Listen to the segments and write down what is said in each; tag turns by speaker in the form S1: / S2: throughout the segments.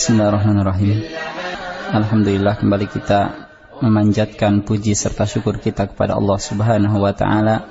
S1: Bismillahirrahmanirrahim. Alhamdulillah, kembali kita memanjatkan puji serta syukur kita kepada Allah Subhanahu wa taala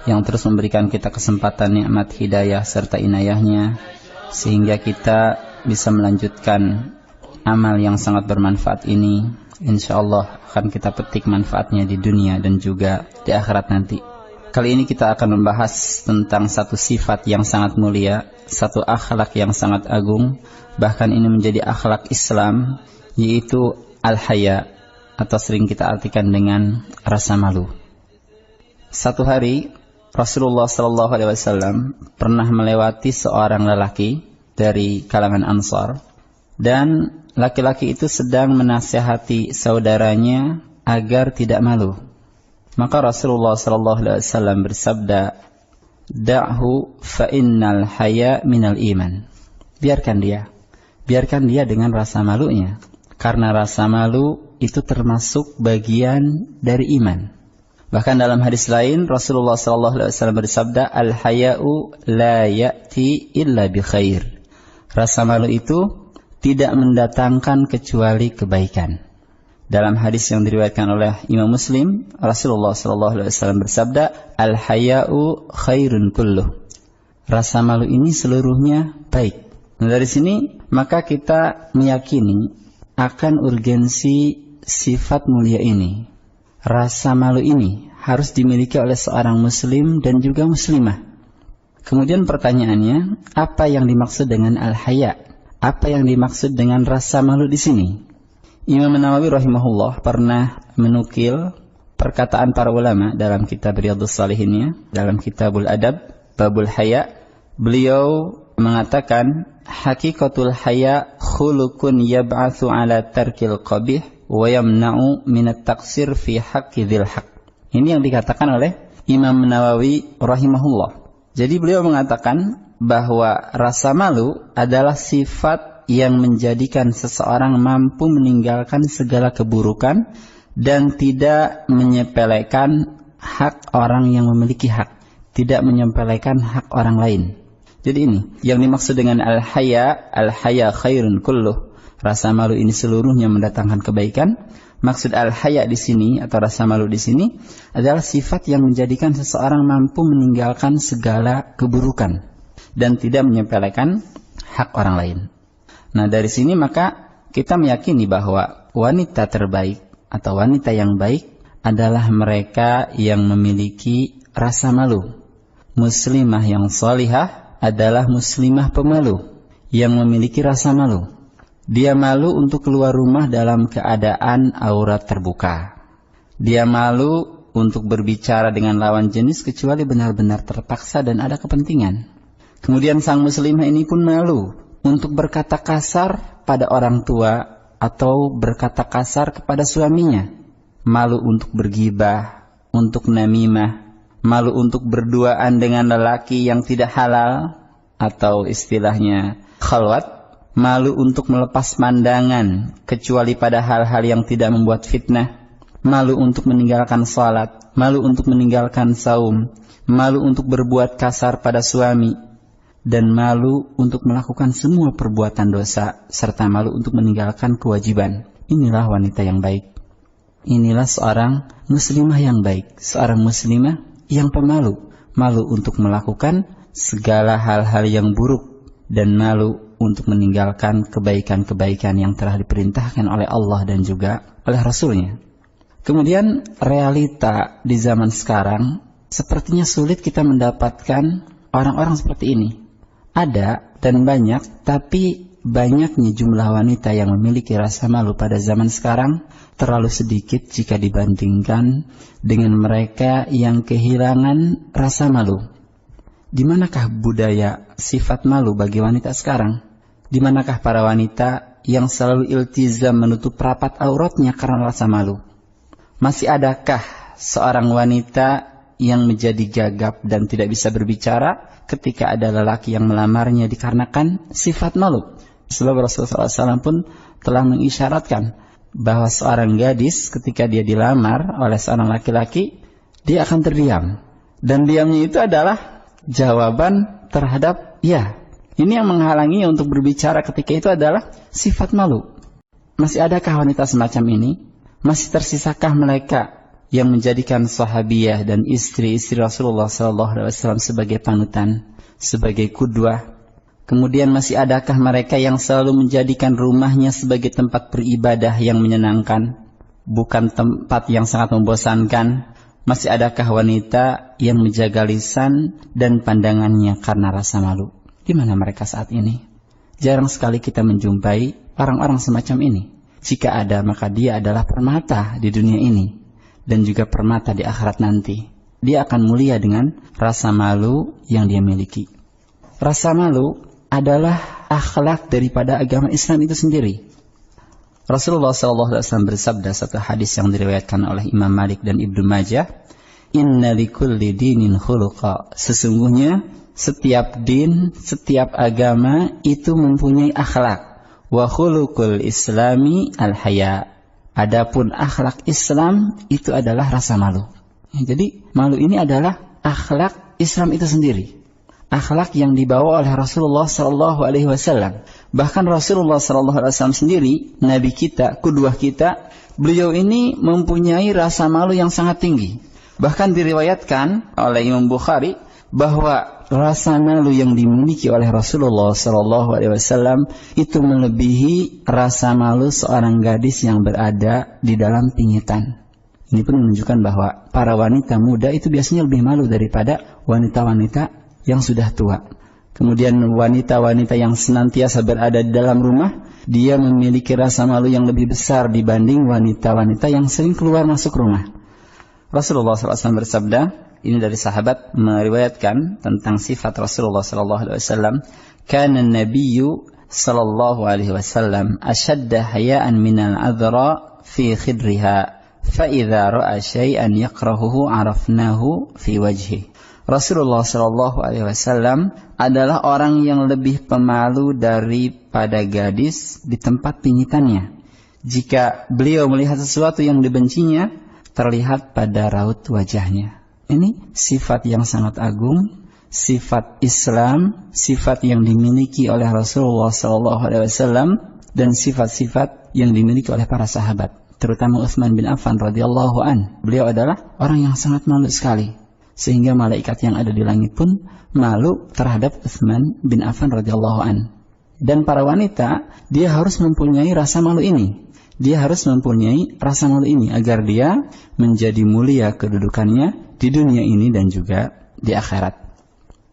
S1: yang terus memberikan kita kesempatan nikmat hidayah serta inayahnya sehingga kita bisa melanjutkan amal yang sangat bermanfaat ini. Insyaallah akan kita petik manfaatnya di dunia dan juga di akhirat nanti. Kali ini kita akan membahas tentang satu sifat yang sangat mulia, satu akhlak yang sangat agung, bahkan ini menjadi akhlak Islam, yaitu al-haya, atau sering kita artikan dengan rasa malu. Satu hari Rasulullah SAW pernah melewati seorang lelaki dari kalangan Ansar, dan laki-laki itu sedang menasihati saudaranya agar tidak malu. Maka Rasulullah SAW bersabda, "Da'hu fa innal haya minal iman." Biarkan dia dengan rasa malunya, karena rasa malu itu termasuk bagian dari iman. Bahkan dalam hadis lain Rasulullah SAW bersabda, "Al-haya'u la ya'ti illa bi khair." Rasa malu itu tidak mendatangkan kecuali kebaikan. Dalam hadis yang diriwayatkan oleh Imam Muslim, Rasulullah SAW bersabda, "Al-haya'u khairun kulluh." Rasa malu ini seluruhnya baik. Nah, dari sini maka kita meyakini akan urgensi sifat mulia ini. Rasa malu ini harus dimiliki oleh seorang muslim dan juga muslimah. Kemudian pertanyaannya, apa yang dimaksud dengan al-haya? Apa yang dimaksud dengan rasa malu di sini? Imam Nawawi rahimahullah pernah menukil perkataan para ulama dalam kitab Riyadhus Shalihinnya, dalam kitabul adab, babul haya. Beliau mengatakan, "Hakikatul haya khuluqun yab'atsu ala tarkil qabih wa yamna'u minat taqsir fi haqqi dzil haqq." Ini yang dikatakan oleh Imam Nawawi rahimahullah. Jadi beliau mengatakan bahwa rasa malu adalah sifat yang menjadikan seseorang mampu meninggalkan segala keburukan dan tidak menyepelekan hak orang yang memiliki hak, tidak menyepelekan hak orang lain. Jadi ini yang dimaksud dengan al-haya khairun kulluh. Rasa malu ini seluruhnya mendatangkan kebaikan. Maksud al-haya di sini atau rasa malu di sini adalah sifat yang menjadikan seseorang mampu meninggalkan segala keburukan dan tidak menyepelekan hak orang lain. Nah, dari sini maka kita meyakini bahwa wanita terbaik atau wanita yang baik adalah mereka yang memiliki rasa malu. Muslimah yang salihah adalah muslimah pemalu yang memiliki rasa malu. Dia malu untuk keluar rumah dalam keadaan aurat terbuka. Dia malu untuk berbicara dengan lawan jenis kecuali benar-benar terpaksa dan ada kepentingan. Kemudian sang muslimah ini pun malu untuk berkata kasar pada orang tua atau berkata kasar kepada suaminya. Malu untuk bergibah, untuk namimah, malu untuk berduaan dengan lelaki yang tidak halal atau istilahnya khalwat, malu untuk melepas pandangan kecuali pada hal-hal yang tidak membuat fitnah, malu untuk meninggalkan salat, malu untuk meninggalkan saum, malu untuk berbuat kasar pada suami, dan malu untuk melakukan semua perbuatan dosa, serta malu untuk meninggalkan kewajiban. Inilah wanita yang baik. Inilah seorang muslimah yang baik, seorang muslimah yang pemalu, malu untuk melakukan segala hal-hal yang buruk, dan malu untuk meninggalkan kebaikan-kebaikan yang telah diperintahkan oleh Allah dan juga oleh Rasulnya. Kemudian realita di zaman sekarang, sepertinya sulit kita mendapatkan orang-orang seperti ini. Ada dan banyak, tapi banyaknya jumlah wanita yang memiliki rasa malu pada zaman sekarang terlalu sedikit jika dibandingkan dengan mereka yang kehilangan rasa malu. Di manakah budaya sifat malu bagi wanita sekarang? Di manakah para wanita yang selalu iltizam menutup rapat auratnya karena rasa malu? Masih adakah seorang wanita yang menjadi gagap dan tidak bisa berbicara ketika ada lelaki yang melamarnya dikarenakan sifat malu? Sebab Rasulullah SAW pun telah mengisyaratkan bahwa seorang gadis ketika dia dilamar oleh seorang laki-laki, dia akan terdiam. Dan diamnya itu adalah jawaban terhadap ya. Ini yang menghalanginya untuk berbicara ketika itu adalah sifat malu. Masih adakah wanita semacam ini? Masih tersisakah mereka yang menjadikan sahabiyah dan istri-istri Rasulullah SAW sebagai panutan, sebagai qudwah? Kemudian masih adakah mereka yang selalu menjadikan rumahnya sebagai tempat beribadah yang menyenangkan, bukan tempat yang sangat membosankan? Masih adakah wanita yang menjaga lisan dan pandangannya karena rasa malu? Di mana mereka saat ini? Jarang sekali kita menjumpai orang-orang semacam ini. Jika ada, maka dia adalah permata di dunia ini dan juga permata di akhirat nanti. Dia akan mulia dengan rasa malu yang dia miliki. Rasa malu adalah akhlak daripada agama Islam itu sendiri. Rasulullah SAW bersabda satu hadis yang diriwayatkan oleh Imam Malik dan Ibnu Majah, "Inna likulli dinin khuluqa." Sesungguhnya setiap din, setiap agama itu mempunyai akhlak. Wa khuluqul islami al-haya. Adapun akhlak Islam itu adalah rasa malu. Jadi malu ini adalah akhlak Islam itu sendiri. Akhlak yang dibawa oleh Rasulullah SAW. Bahkan Rasulullah SAW sendiri, Nabi kita, qudwah kita, beliau ini mempunyai rasa malu yang sangat tinggi. Bahkan diriwayatkan oleh Imam Bukhari bahwa rasa malu yang dimiliki oleh Rasulullah SAW itu melebihi rasa malu seorang gadis yang berada di dalam pingitan. Ini pun menunjukkan bahwa para wanita muda itu biasanya lebih malu daripada wanita-wanita yang sudah tua. Kemudian wanita-wanita yang senantiasa berada di dalam rumah, dia memiliki rasa malu yang lebih besar dibanding wanita-wanita yang sering keluar masuk rumah. Rasulullah SAW bersabda, ini dari sahabat meriwayatkan tentang sifat Rasulullah SAW. Kana an-nabiyyu sallallahu alaihi wasallam ashadda haya'an minal adra fi khidriha, fa idza ra'a syai'an yakrahuhu arafnahu fi wajhihi. Rasulullah Shallallahu Alaihi Wasallam adalah orang yang lebih pemalu daripada gadis di tempat pingitannya. Jika beliau melihat sesuatu yang dibencinya, terlihat pada raut wajahnya. Ini sifat yang sangat agung, sifat Islam, sifat yang dimiliki oleh Rasulullah Shallallahu Alaihi Wasallam dan sifat-sifat yang dimiliki oleh para sahabat, terutama Utsman bin Affan radhiyallahu an. Beliau adalah orang yang sangat malu sekali. Sehingga malaikat yang ada di langit pun malu terhadap Utsman bin Affan radhiyallahu an. Dan para wanita, dia harus mempunyai rasa malu ini. Dia harus mempunyai rasa malu ini agar dia menjadi mulia kedudukannya di dunia ini dan juga di akhirat.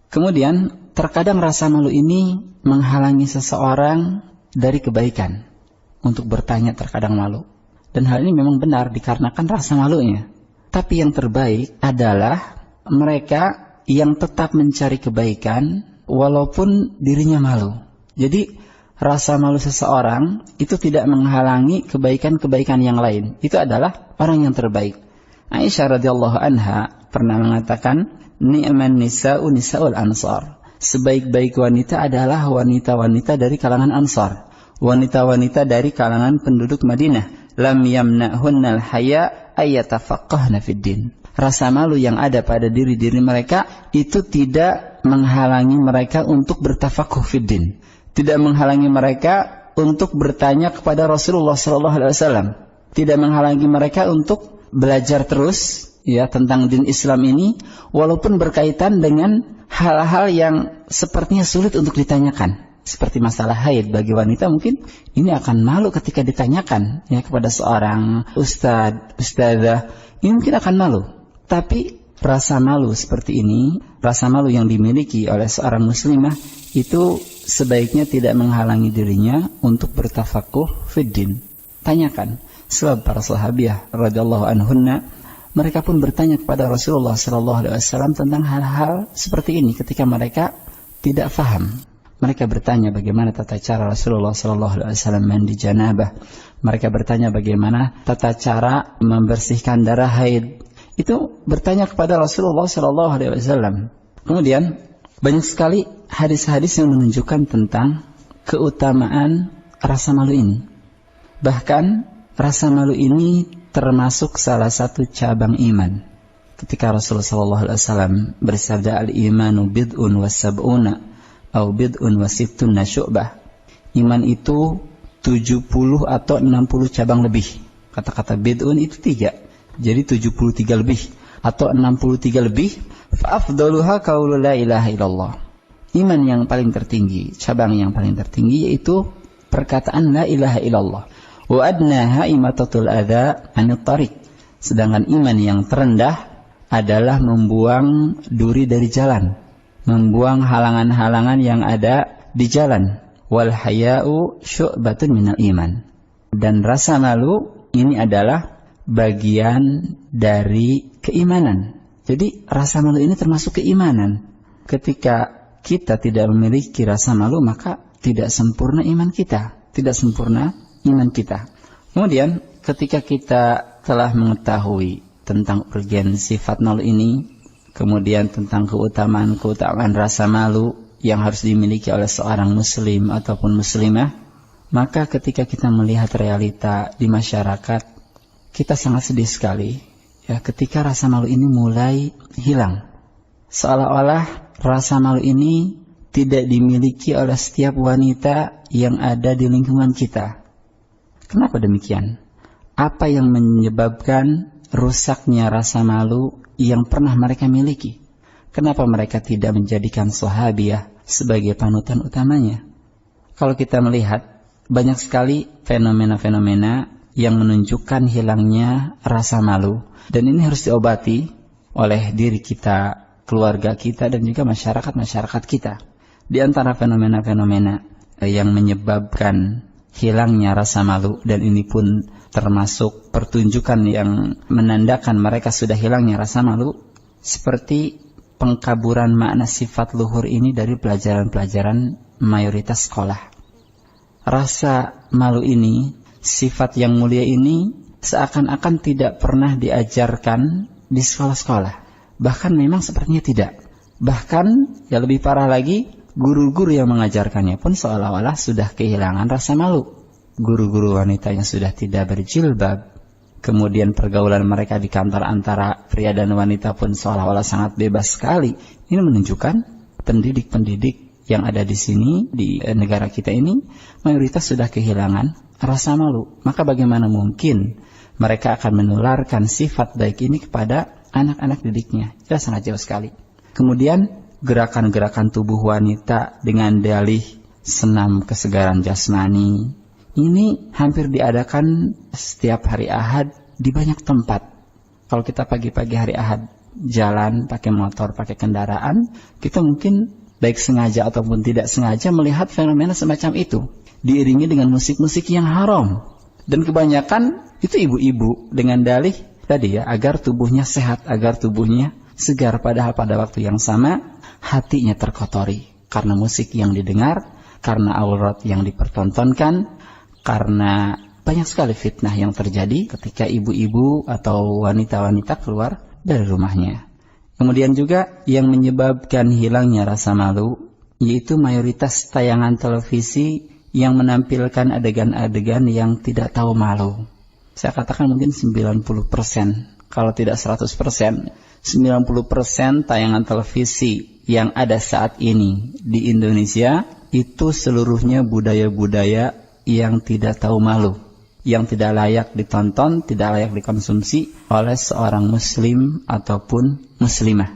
S1: Kemudian, terkadang rasa malu ini menghalangi seseorang dari kebaikan. Untuk bertanya terkadang malu. Dan hal ini memang benar dikarenakan rasa malunya. Tapi yang terbaik adalah mereka yang tetap mencari kebaikan walaupun dirinya malu. Jadi rasa malu seseorang itu tidak menghalangi kebaikan-kebaikan yang lain. Itu adalah orang yang terbaik. Aisyah radhiyallahu anha pernah mengatakan, "Ni'man nisa'u nisa'ul ansar." Sebaik-baik wanita adalah wanita-wanita dari kalangan Ansar. Wanita-wanita dari kalangan penduduk Madinah. Lam yamna'hunnal haya ayyatafaqqahna fid din. Rasa malu yang ada pada diri-diri mereka itu tidak menghalangi mereka untuk bertafakuh fiddin, tidak menghalangi mereka untuk bertanya kepada Rasulullah SAW, tidak menghalangi mereka untuk belajar terus ya tentang din Islam ini, walaupun berkaitan dengan hal-hal yang sepertinya sulit untuk ditanyakan, seperti masalah haid. Bagi wanita mungkin ini akan malu ketika ditanyakan ya kepada seorang ustadzah, ini mungkin akan malu. Tapi rasa malu seperti ini, rasa malu yang dimiliki oleh seorang muslimah itu sebaiknya tidak menghalangi dirinya untuk bertafakuh fiddin. Tanyakan. Sebab para sahabiah radhiyallahu anhunna, mereka pun bertanya kepada Rasulullah SAW tentang hal-hal seperti ini ketika mereka tidak faham. Mereka bertanya bagaimana tata cara Rasulullah SAW mandi janabah. Mereka bertanya bagaimana tata cara membersihkan darah haid. Itu bertanya kepada Rasulullah SAW. Kemudian banyak sekali hadis-hadis yang menunjukkan tentang keutamaan rasa malu ini. Bahkan rasa malu ini termasuk salah satu cabang iman. Ketika Rasulullah SAW bersabda, "Al-imanu bid'un wa sab'una au bid'un wa sittuna syu'bah. Iman itu 70 atau 60 cabang lebih. Kata-kata bid'un itu 3. Jadi 73 lebih atau 63 lebih. Fa afdaluha qaulu la ilaha illallah. Iman yang paling tertinggi, cabang yang paling tertinggi yaitu perkataan la ilaha illallah. Wa adnaha imatatul adza 'anit thariq. Sedangkan iman yang terendah adalah membuang duri dari jalan, membuang halangan-halangan yang ada di jalan. Wal haya'u syu'batun minal iman. Dan rasa malu ini adalah bagian dari keimanan. Jadi rasa malu ini termasuk keimanan. Ketika kita tidak memiliki rasa malu, maka tidak sempurna iman kita, tidak sempurna iman kita. Kemudian ketika kita telah mengetahui tentang urgensi sifat malu ini, kemudian tentang keutamaan rasa malu yang harus dimiliki oleh seorang muslim ataupun muslimah, maka ketika kita melihat realita di masyarakat, kita sangat sedih sekali ya ketika rasa malu ini mulai hilang. Seolah-olah rasa malu ini tidak dimiliki oleh setiap wanita yang ada di lingkungan kita. Kenapa demikian? Apa yang menyebabkan rusaknya rasa malu yang pernah mereka miliki? Kenapa mereka tidak menjadikan sahabiah sebagai panutan utamanya? Kalau kita melihat, banyak sekali fenomena-fenomena yang menunjukkan hilangnya rasa malu. Dan ini harus diobati oleh diri kita, keluarga kita, dan juga masyarakat kita. Di antara fenomena-fenomena yang menyebabkan hilangnya rasa malu, dan ini pun termasuk pertunjukan yang menandakan mereka sudah hilangnya rasa malu, seperti pengkaburan makna sifat luhur ini dari pelajaran-pelajaran mayoritas sekolah. Rasa malu ini, sifat yang mulia ini, seakan-akan tidak pernah diajarkan di sekolah-sekolah. Bahkan memang sepertinya tidak. Bahkan yang lebih parah lagi, guru-guru yang mengajarkannya pun seolah-olah sudah kehilangan rasa malu. Guru-guru wanita yang sudah tidak berjilbab, kemudian pergaulan mereka di kantor antara pria dan wanita pun seolah-olah sangat bebas sekali. Ini menunjukkan pendidik-pendidik yang ada di sini, di negara kita ini, mayoritas sudah kehilangan rasa malu. Maka bagaimana mungkin mereka akan menularkan sifat baik ini kepada anak-anak didiknya? Jelas sangat jauh sekali. Kemudian gerakan-gerakan tubuh wanita dengan dalih senam kesegaran jasmani, ini hampir diadakan setiap hari Ahad di banyak tempat. Kalau kita pagi-pagi hari Ahad jalan pakai motor, pakai kendaraan, kita mungkin baik sengaja ataupun tidak sengaja melihat fenomena semacam itu, diiringi dengan musik-musik yang haram. Dan kebanyakan itu ibu-ibu dengan dalih tadi ya, agar tubuhnya sehat, agar tubuhnya segar. Padahal pada waktu yang sama hatinya terkotori karena musik yang didengar, karena aurat yang dipertontonkan, karena banyak sekali fitnah yang terjadi ketika ibu-ibu atau wanita-wanita keluar dari rumahnya. Kemudian juga yang menyebabkan hilangnya rasa malu, yaitu mayoritas tayangan televisi yang menampilkan adegan-adegan yang tidak tahu malu. Saya katakan mungkin 90%, kalau tidak 100%, 90% tayangan televisi yang ada saat ini di Indonesia itu seluruhnya budaya-budaya yang tidak tahu malu, yang tidak layak ditonton, tidak layak dikonsumsi oleh seorang muslim ataupun muslimah.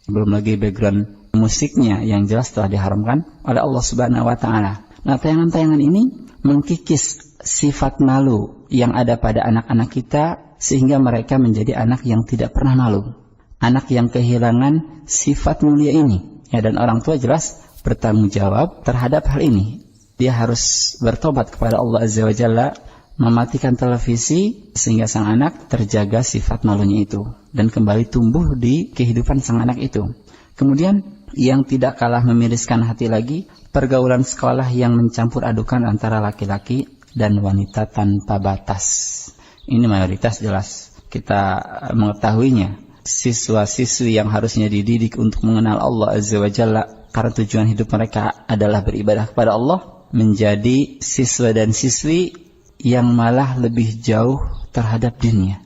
S1: Belum lagi background musiknya yang jelas telah diharamkan oleh Allah Subhanahu wa taala. Nah, tayangan-tayangan ini mengkikis sifat malu yang ada pada anak-anak kita sehingga mereka menjadi anak yang tidak pernah malu, anak yang kehilangan sifat mulia ini. Ya, dan orang tua jelas bertanggung jawab terhadap hal ini. Dia harus bertobat kepada Allah Azza wa Jalla, mematikan televisi sehingga sang anak terjaga sifat malunya itu dan kembali tumbuh di kehidupan sang anak itu. Kemudian yang tidak kalah memiriskan hati lagi, pergaulan sekolah yang mencampur adukan antara laki-laki dan wanita tanpa batas. Ini mayoritas jelas kita mengetahuinya. Siswa-siswi yang harusnya dididik untuk mengenal Allah Azza wa Jalla karena tujuan hidup mereka adalah beribadah kepada Allah, menjadi siswa dan siswi yang malah lebih jauh terhadap dunia.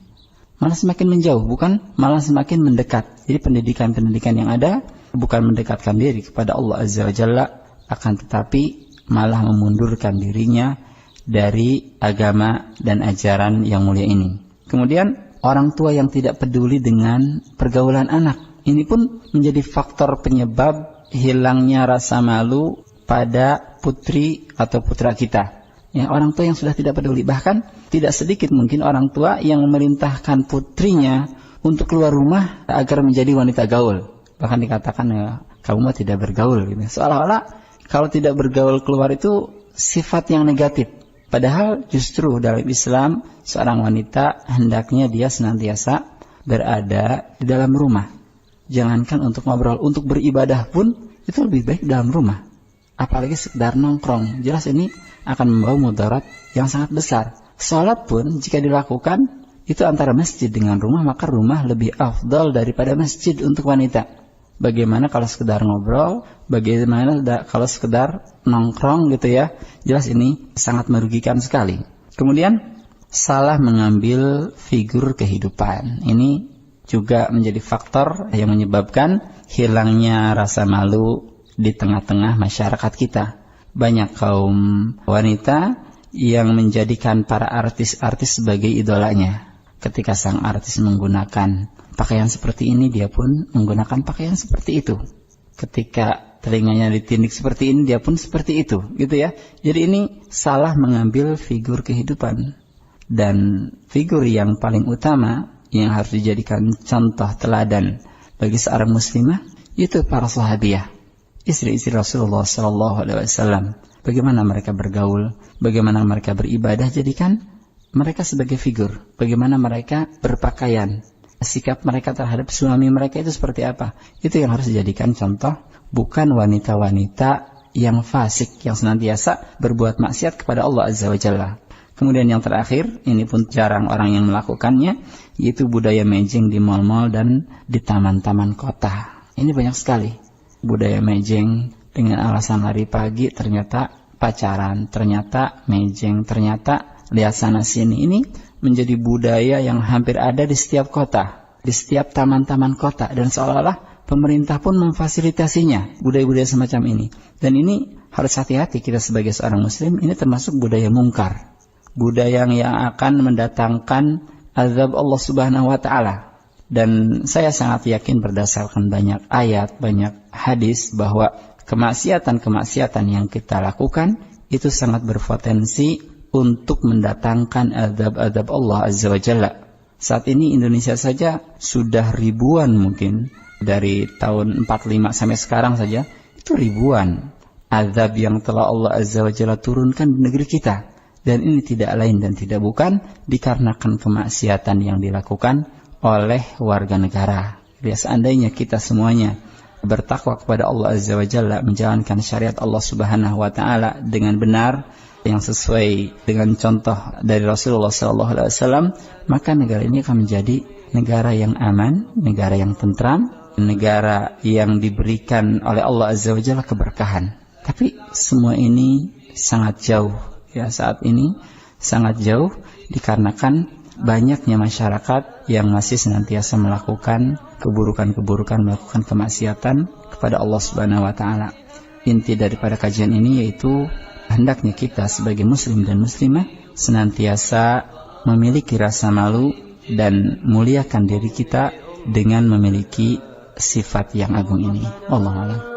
S1: Malah semakin menjauh, bukan malah semakin mendekat. Jadi pendidikan-pendidikan yang ada bukan mendekatkan diri kepada Allah Azza wa Jalla, akan tetapi malah memundurkan dirinya dari agama dan ajaran yang mulia ini. Kemudian orang tua yang tidak peduli dengan pergaulan anak, ini pun menjadi faktor penyebab hilangnya rasa malu pada putri atau putra kita. Ya, orang tua yang sudah tidak peduli, bahkan tidak sedikit mungkin orang tua yang memerintahkan putrinya untuk keluar rumah agar menjadi wanita gaul. Bahkan dikatakan, ya, kamu mah tidak bergaul gitu. Seolah-olah kalau tidak bergaul keluar itu sifat yang negatif. Padahal justru dalam Islam seorang wanita hendaknya dia senantiasa berada di dalam rumah. Jangankan untuk ngobrol, untuk beribadah pun itu lebih baik dalam rumah. Apalagi sekedar nongkrong, jelas ini akan membawa mudarat yang sangat besar. Salat pun jika dilakukan itu antara masjid dengan rumah, maka rumah lebih afdal daripada masjid untuk wanita. Bagaimana kalau sekedar ngobrol, bagaimana kalau sekedar nongkrong gitu ya. Jelas ini sangat merugikan sekali. Kemudian salah mengambil figur kehidupan. Ini juga menjadi faktor yang menyebabkan hilangnya rasa malu di tengah-tengah masyarakat kita. Banyak kaum wanita yang menjadikan para artis-artis sebagai idolanya. Ketika sang artis menggunakan pakaian seperti ini, dia pun menggunakan pakaian seperti itu. Ketika telinganya ditindik seperti ini, dia pun seperti itu, gitu ya. Jadi ini salah mengambil figur kehidupan. Dan figur yang paling utama yang harus dijadikan contoh teladan bagi seorang muslimah itu para sahabiah, istri-istri Rasulullah SAW. Bagaimana mereka bergaul, bagaimana mereka beribadah, jadikan mereka sebagai figur. Bagaimana mereka berpakaian, sikap mereka terhadap suami mereka itu seperti apa. Itu yang harus dijadikan contoh, bukan wanita-wanita yang fasik, yang senantiasa berbuat maksiat kepada Allah Azza wa Jalla. Kemudian yang terakhir, ini pun jarang orang yang melakukannya, yaitu budaya mejeng di mal-mal dan di taman-taman kota. Ini banyak sekali. Budaya mejeng dengan alasan lari pagi, ternyata pacaran, ternyata mejeng, ternyata lihat sana sini. Ini menjadi budaya yang hampir ada di setiap kota, di setiap taman-taman kota, dan seolah-olah pemerintah pun memfasilitasinya, budaya-budaya semacam ini. Dan ini harus hati-hati kita sebagai seorang muslim, ini termasuk budaya mungkar, budaya yang akan mendatangkan azab Allah Subhanahu wa taala. Dan saya sangat yakin berdasarkan banyak ayat, banyak hadis bahwa kemaksiatan-kemaksiatan yang kita lakukan itu sangat berpotensi untuk mendatangkan azab-azab Allah Azza wa Jalla. Saat ini Indonesia saja sudah ribuan, mungkin dari tahun 45 sampai sekarang saja itu ribuan azab yang telah Allah Azza wa Jalla turunkan di negeri kita. Dan ini tidak lain dan tidak bukan dikarenakan kemaksiatan yang dilakukan oleh warga negara. Seandainya kita semuanya bertakwa kepada Allah Azza wa Jalla, menjalankan syariat Allah Subhanahu wa taala dengan benar, yang sesuai dengan contoh dari Rasulullah SAW, maka negara ini akan menjadi negara yang aman, negara yang tentram, negara yang diberikan oleh Allah Azza wa Jalla keberkahan. Tapi semua ini sangat jauh, ya, saat ini sangat jauh dikarenakan banyaknya masyarakat yang masih senantiasa melakukan keburukan-keburukan, melakukan kemaksiatan kepada Allah Subhanahu wa taala. Inti daripada kajian ini yaitu hendaknya kita sebagai muslim dan muslimah senantiasa memiliki rasa malu dan muliakan diri kita dengan memiliki sifat yang agung ini. Wallahu a'lam.